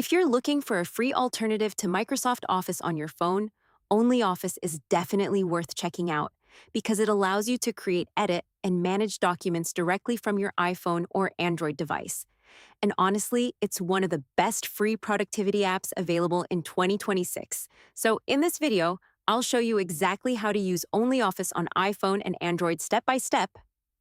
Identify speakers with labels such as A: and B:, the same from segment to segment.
A: If you're looking for a free alternative to Microsoft Office on your phone, OnlyOffice is definitely worth checking out because it allows you to create, edit, and manage documents directly from your iPhone or Android device. And honestly, it's one of the best free productivity apps available in 2026. So, in this video, I'll show you exactly how to use OnlyOffice on iPhone and Android step by step.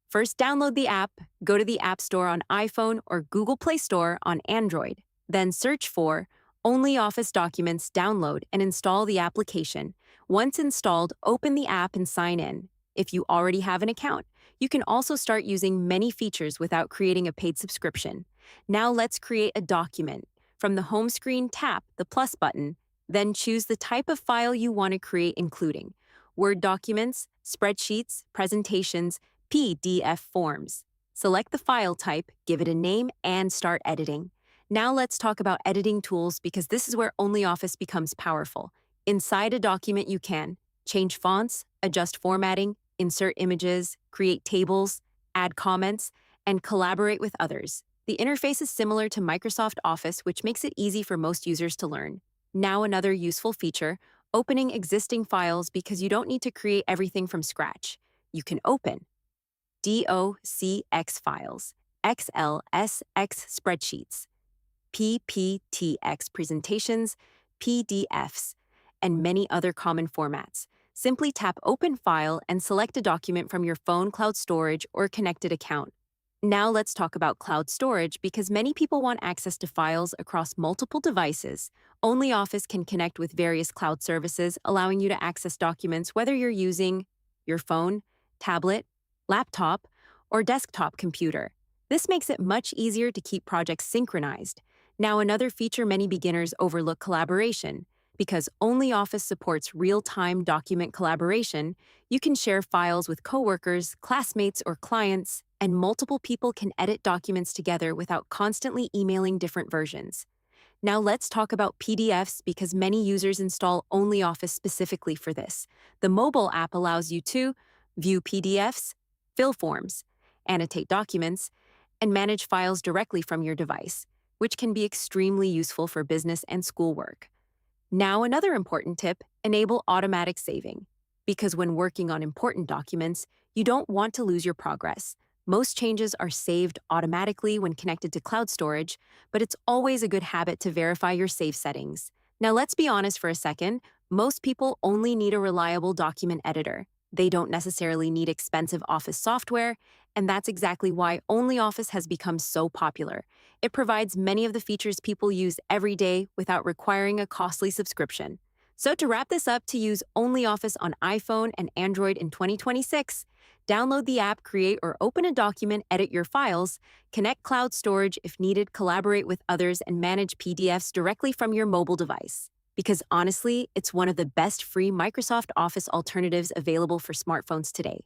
A: First, download the app, go to the App Store on iPhone or Google Play Store on Android. Then search for OnlyOffice Documents, download, and install the application. Once installed, open the app and sign in. If you already have an account, you can also start using many features without creating a paid subscription. Now let's create a document. From the home screen, tap the plus button, then choose the type of file you want to create, including Word documents, spreadsheets, presentations, PDF forms. Select the file type, give it a name, and start editing. Now let's talk about editing tools because this is where OnlyOffice becomes powerful. Inside a document, you can change fonts, adjust formatting, insert images, create tables, add comments, and collaborate with others. The interface is similar to Microsoft Office, which makes it easy for most users to learn. Now another useful feature, opening existing files because you don't need to create everything from scratch. You can open DOCX files, XLSX spreadsheets, PPTX presentations, PDFs, and many other common formats. Simply tap Open File and select a document from your phone, cloud storage, or connected account. Now let's talk about cloud storage because many people want access to files across multiple devices. OnlyOffice can connect with various cloud services, allowing you to access documents whether you're using your phone, tablet, laptop, or desktop computer. This makes it much easier to keep projects synchronized. Now, another feature many beginners overlook: collaboration. Because OnlyOffice supports real-time document collaboration, you can share files with coworkers, classmates, or clients, and multiple people can edit documents together without constantly emailing different versions. Now let's talk about PDFs because many users install OnlyOffice specifically for this. The mobile app allows you to view PDFs, fill forms, annotate documents, and manage files directly from your device, which can be extremely useful for business and schoolwork. Now, another important tip, enable automatic saving. Because when working on important documents, you don't want to lose your progress. Most changes are saved automatically when connected to cloud storage, but it's always a good habit to verify your save settings. Now, let's be honest for a second. Most people only need a reliable document editor. They don't necessarily need expensive Office software, and that's exactly why OnlyOffice has become so popular. It provides many of the features people use every day without requiring a costly subscription. So to wrap this up, to use OnlyOffice on iPhone and Android in 2026, download the app, create or open a document, edit your files, connect cloud storage if needed, collaborate with others, and manage PDFs directly from your mobile device. Because honestly, it's one of the best free Microsoft Office alternatives available for smartphones today.